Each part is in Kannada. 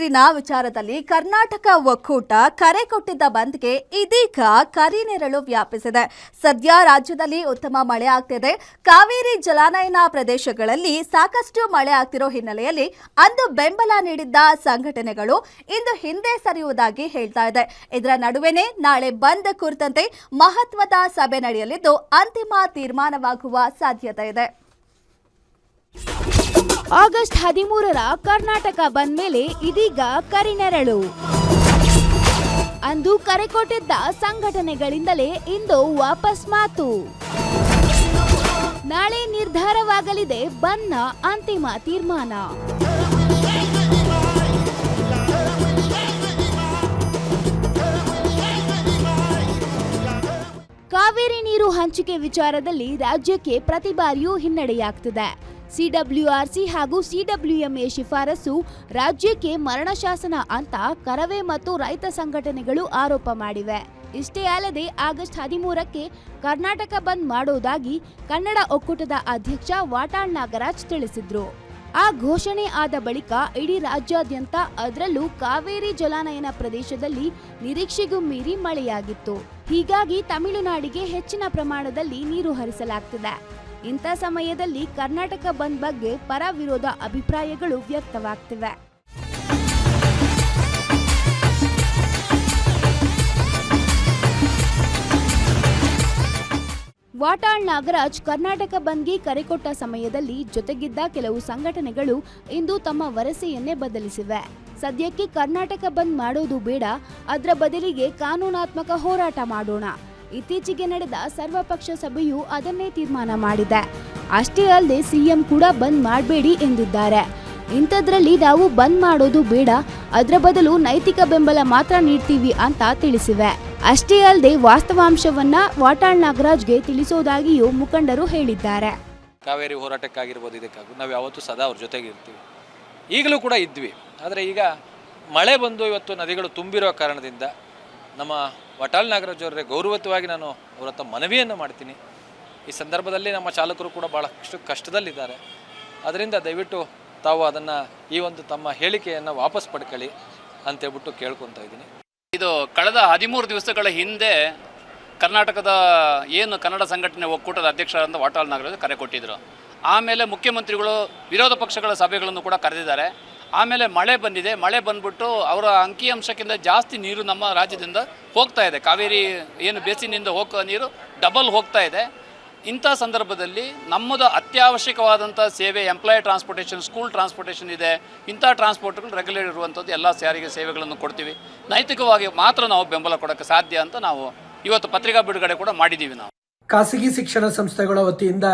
ನೀರಿನ ವಿಚಾರದಲ್ಲಿ ಕರ್ನಾಟಕ ಒಕ್ಕೂಟ ಕರೆ ಕೊಟ್ಟಿದ್ದ ಬಂದ್ಗೆ ಇದೀಗ ಕರಿನೆರಳು ವ್ಯಾಪಿಸಿದೆ. ಸದ್ಯ ರಾಜ್ಯದಲ್ಲಿ ಉತ್ತಮ ಮಳೆ ಆಗ್ತಿದೆ. ಕಾವೇರಿ ಜಲಾನಯನ ಪ್ರದೇಶಗಳಲ್ಲಿ ಸಾಕಷ್ಟು ಮಳೆ ಆಗ್ತಿರೋ ಹಿನ್ನೆಲೆಯಲ್ಲಿ ಅಂದು ಬೆಂಬಲ ನೀಡಿದ್ದ ಸಂಘಟನೆಗಳು ಇಂದು ಹಿಂದೆ ಸರಿಯುವುದಾಗಿ ಹೇಳ್ತಾ ಇದೆ. ಇದರ ನಡುವೆನೇ ನಾಳೆ ಬಂದ್ ಕುರಿತಂತೆ ಮಹತ್ವದ ಸಭೆ ನಡೆಯಲಿದ್ದು ಅಂತಿಮ ತೀರ್ಮಾನವಾಗುವ ಸಾಧ್ಯತೆ ಇದೆ. ಆಗಸ್ಟ್ 13ರ ಕರ್ನಾಟಕ ಬಂದ್ ಮೇಲೆ ಇದೀಗ ಕರಿನೆರಳು. ಅಂದು ಕರೆ ಕೊಟ್ಟಿದ್ದ ಸಂಘಟನೆಗಳಿಂದಲೇ ಇಂದು ವಾಪಸ್ ಮಾತು. ನಾಳೆ ನಿರ್ಧಾರವಾಗಲಿದೆ ಬಂದ್ನ ಅಂತಿಮ ತೀರ್ಮಾನ. ಕಾವೇರಿ ನೀರು ಹಂಚಿಕೆ ವಿಚಾರದಲ್ಲಿ ರಾಜ್ಯಕ್ಕೆ ಪ್ರತಿ ಬಾರಿಯೂ ಹಿನ್ನಡೆಯಾಗ್ತಿದೆ. ಸಿಡಬ್ಲ್ಯೂಆರ್ಸಿ ಹಾಗೂ ಸಿಡಬ್ಲ್ಯೂಎಂಎ ಶಿಫಾರಸು ರಾಜ್ಯಕ್ಕೆ ಮರಣ ಶಾಸನ ಅಂತ ಕರವೇ ಮತ್ತು ರೈತ ಸಂಘಟನೆಗಳು ಆರೋಪ ಮಾಡಿವೆ. ಇಷ್ಟೇ ಅಲ್ಲದೆ ಆಗಸ್ಟ್ 13ಕ್ಕೆ ಕರ್ನಾಟಕ ಬಂದ್ ಮಾಡೋದಾಗಿ ಕನ್ನಡ ಒಕ್ಕೂಟದ ಅಧ್ಯಕ್ಷ ವಾಟಾಳ್ ನಾಗರಾಜ್ ತಿಳಿಸಿದ್ರು. ಆ ಘೋಷಣೆ ಆದ ಬಳಿಕ ಇಡೀ ರಾಜ್ಯಾದ್ಯಂತ ಅದರಲ್ಲೂ ಕಾವೇರಿ ಜಲಾನಯನ ಪ್ರದೇಶದಲ್ಲಿ ನಿರೀಕ್ಷೆಗೂ ಮೀರಿ ಮಳೆಯಾಗಿತ್ತು. ಹೀಗಾಗಿ ತಮಿಳುನಾಡಿಗೆ ಹೆಚ್ಚಿನ ಪ್ರಮಾಣದಲ್ಲಿ ನೀರು ಹರಿಸಲಾಗ್ತಿದೆ. ಇಂಥ ಸಮಯದಲ್ಲಿ ಕರ್ನಾಟಕ ಬಂದ್ ಬಗ್ಗೆ ಪರ ವಿರೋಧ ಅಭಿಪ್ರಾಯಗಳು ವ್ಯಕ್ತವಾಗ್ತಿವೆ. ವಾಟಾಳ್ ನಾಗರಾಜ್ ಕರ್ನಾಟಕ ಬಂದ್ಗೆ ಕರೆ ಕೊಟ್ಟ ಸಮಯದಲ್ಲಿ ಜೊತೆಗಿದ್ದ ಕೆಲವು ಸಂಘಟನೆಗಳು ಇಂದು ತಮ್ಮ ವರಸೆಯನ್ನೇ ಬದಲಿಸಿವೆ. ಸದ್ಯಕ್ಕೆ ಕರ್ನಾಟಕ ಬಂದ್ ಮಾಡೋದು ಬೇಡ, ಅದರ ಬದಲಿಗೆ ಕಾನೂನಾತ್ಮಕ ಹೋರಾಟ ಮಾಡೋಣ. ಇತ್ತೀಚೆಗೆ ನಡೆದ ಸರ್ವಪಕ್ಷ ಸಭೆಯು ಅದನ್ನೇ ತೀರ್ಮಾನ ಮಾಡಿದೆ. ಅಷ್ಟೇ ಅಲ್ಲದೆ ಸಿಎಂ ಕೂಡ ಬಂದ್ ಮಾಡಬೇಡಿ ಎಂದಿದ್ದಾರೆ. ಇಂಥದ್ರಲ್ಲಿ ನಾವು ಬಂದ್ ಮಾಡೋದು ಬೇಡ, ಅದರ ಬದಲು ನೈತಿಕ ಬೆಂಬಲ ಮಾತ್ರ ನೀಡ್ತೀವಿ ಅಂತ ತಿಳಿಸಿವೆ. ಅಷ್ಟೇ ಅಲ್ಲದೆ ವಾಸ್ತವಾಂಶವನ್ನ ವಾಟಾಳ್ ನಾಗರಾಜ್ಗೆ ತಿಳಿಸೋದಾಗಿಯೂ ಮುಖಂಡರು ಹೇಳಿದ್ದಾರೆ. ಕಾವೇರಿ ಹೋರಾಟಕ್ಕಾಗಿರ್ಬೋದು, ಇದಕ್ಕಾಗಿ ನಾವು ಯಾವತ್ತೂ ಸದಾ ಅವ್ರ ಜೊತೆಗೆ ಇರ್ತೀವಿ. ಈಗಲೂ ಕೂಡ ಇದ್ವಿ. ಆದರೆ ಈಗ ಮಳೆ ಬಂದು ಇವತ್ತು ನದಿಗಳು ತುಂಬಿರೋ ಕಾರಣದಿಂದ ನಮ್ಮ ವಾಟಾಳ್ ನಾಗರಾಜ್ ಅವರೇ ಗೌರವಯುತವಾಗಿ ನಾನು ಅವ್ರ ಹತ್ರ ಮನವಿಯನ್ನು ಮಾಡ್ತೀನಿ. ಈ ಸಂದರ್ಭದಲ್ಲಿ ನಮ್ಮ ಚಾಲಕರು ಕೂಡ ಭಾಳಷ್ಟು ಕಷ್ಟದಲ್ಲಿದ್ದಾರೆ. ಅದರಿಂದ ದಯವಿಟ್ಟು ತಾವು ಅದನ್ನು ಈ ಒಂದು ತಮ್ಮ ಹೇಳಿಕೆಯನ್ನು ವಾಪಸ್ ಪಡ್ಕೊಳ್ಳಿ ಅಂತೇಳ್ಬಿಟ್ಟು ಕೇಳ್ಕೊತಾ ಇದ್ದೀನಿ. ಇದು ಕಳೆದ 13 ದಿವಸಗಳ ಹಿಂದೆ ಕರ್ನಾಟಕದ ಏನು ಕನ್ನಡ ಸಂಘಟನೆ ಒಕ್ಕೂಟದ ಅಧ್ಯಕ್ಷರಾದ ವಾಟಾಳ್ ನಾಗರಾಜ್ ಕರೆ ಕೊಟ್ಟಿದ್ದರು. ಆಮೇಲೆ ಮುಖ್ಯಮಂತ್ರಿಗಳು ವಿರೋಧ ಪಕ್ಷಗಳ ಸಭೆಗಳನ್ನು ಕೂಡ ಕರೆದಿದ್ದಾರೆ. ಆಮೇಲೆ ಮಳೆ ಬಂದಿದೆ. ಮಳೆ ಬಂದ್ಬಿಟ್ಟು ಅವರ ಅಂಕಿಅಂಶಕ್ಕಿಂತ ಜಾಸ್ತಿ ನೀರು ನಮ್ಮ ರಾಜ್ಯದಿಂದ ಹೋಗ್ತಾ ಇದೆ. ಕಾವೇರಿ ಏನು ಬೇಸಿನಿಂದ ಹೋಗೋ ನೀರು ಡಬಲ್ ಹೋಗ್ತಾ ಇದೆ. ಇಂಥ ಸಂದರ್ಭದಲ್ಲಿ ನಮ್ಮದು ಅತ್ಯವಶ್ಯಕವಾದಂಥ ಸೇವೆ ಎಂಪ್ಲಾಯ್ ಟ್ರಾನ್ಸ್ಪೋರ್ಟೇಷನ್, ಸ್ಕೂಲ್ ಟ್ರಾನ್ಸ್ಪೋರ್ಟೇಷನ್ ಇದೆ. ಇಂಥ ಟ್ರಾನ್ಸ್ಪೋರ್ಟ್ಗಳು ರೆಗ್ಯುಲರ್ ಇರುವಂಥದ್ದು ಎಲ್ಲ ಸಾರಿಗೆ ಸೇವೆಗಳನ್ನು ಕೊಡ್ತೀವಿ. ನೈತಿಕವಾಗಿ ಮಾತ್ರ ನಾವು ಬೆಂಬಲ ಕೊಡೋಕ್ಕೆ ಸಾಧ್ಯ ಅಂತ ನಾವು ಇವತ್ತು ಪತ್ರಿಕಾ ಬಿಡುಗಡೆ ಕೂಡ ಮಾಡಿದ್ದೀವಿ. ನಾವು ಖಾಸಗಿ ಶಿಕ್ಷಣ ಸಂಸ್ಥೆಗಳ ವತಿಯಿಂದ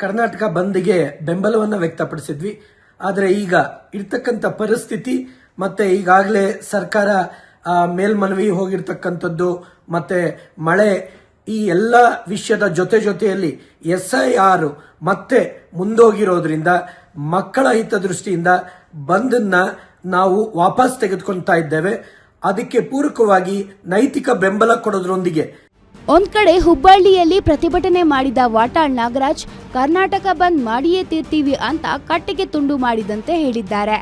ಕರ್ನಾಟಕ ಬಂದ್ಗೆ ಬೆಂಬಲವನ್ನು ವ್ಯಕ್ತಪಡಿಸಿದ್ವಿ. ಆದರೆ ಈಗ ಇರ್ತಕ್ಕಂಥ ಪರಿಸ್ಥಿತಿ ಮತ್ತೆ ಈಗಾಗಲೇ ಸರ್ಕಾರ ಮೇಲ್ಮನವಿ ಹೋಗಿರ್ತಕ್ಕಂಥದ್ದು ಮತ್ತೆ ಮಳೆ, ಈ ಎಲ್ಲ ವಿಷಯದ ಜೊತೆಯಲ್ಲಿ SIR ಮತ್ತೆ ಮುಂದೋಗಿರೋದ್ರಿಂದ ಮಕ್ಕಳ ಹಿತದೃಷ್ಟಿಯಿಂದ ಬಂದನ್ನ ನಾವು ವಾಪಸ್ ತೆಗೆದುಕೊಳ್ತಾ ಇದ್ದೇವೆ. ಅದಕ್ಕೆ ಪೂರಕವಾಗಿ ನೈತಿಕ ಬೆಂಬಲ ಕೊಡೋದ್ರೊಂದಿಗೆ ಒಂದ್ ಕಡೆ ಹುಬ್ಬಳ್ಳಿಯಲ್ಲಿ ಪ್ರತಿಭಟನೆ ಮಾಡಿದ ವಾಟಾಳ್ ನಾಗರಾಜ್ ಕರ್ನಾಟಕ ಬಂದ್ ಮಾಡಿಯೇ ತೀರ್ತೀವಿ ಅಂತ ಕಟ್ಟಿಗೆ ತುಂಡು ಮಾಡಿದಂತೆ ಹೇಳಿದ್ದಾರೆ.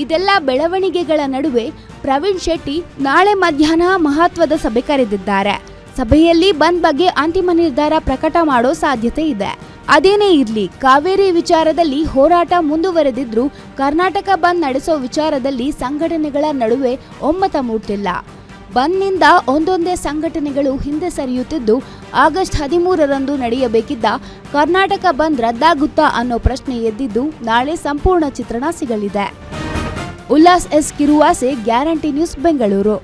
ಇದೆಲ್ಲ ಬೆಳವಣಿಗೆಗಳ ನಡುವೆ ಪ್ರವೀಣ್ ಶೆಟ್ಟಿ ನಾಳೆ ಮಧ್ಯಾಹ್ನ ಮಹತ್ವದ ಸಭೆ ಕರೆದಿದ್ದಾರೆ. ಸಭೆಯಲ್ಲಿ ಬಂದ್ ಬಗ್ಗೆ ಅಂತಿಮ ನಿರ್ಧಾರ ಪ್ರಕಟ ಮಾಡೋ ಸಾಧ್ಯತೆ ಇದೆ. ಅದೇನೇ ಇರ್ಲಿ, ಕಾವೇರಿ ವಿಚಾರದಲ್ಲಿ ಹೋರಾಟ ಮುಂದುವರೆದಿದ್ರೂ ಕರ್ನಾಟಕ ಬಂದ್ ನಡೆಸೋ ವಿಚಾರದಲ್ಲಿ ಸಂಘಟನೆಗಳ ನಡುವೆ ಒಮ್ಮತ ಮೂಡ್ತಿಲ್ಲ. ಬಂದ್ನಿಂದ ಒಂದೊಂದೇ ಸಂಘಟನೆಗಳು ಹಿಂದೆ ಸರಿಯುತ್ತಿದ್ದು ಆಗಸ್ಟ್ 13ರಂದು ನಡೆಯಬೇಕಿದ್ದ ಕರ್ನಾಟಕ ಬಂದ್ ರದ್ದಾಗುತ್ತಾ ಅನ್ನೋ ಪ್ರಶ್ನೆ ಎದ್ದಿದ್ದು ನಾಳೆ ಸಂಪೂರ್ಣ ಚಿತ್ರಣ ಸಿಗಲಿದೆ. Ullas S Kiruvase, guarantee news, Bengaluru.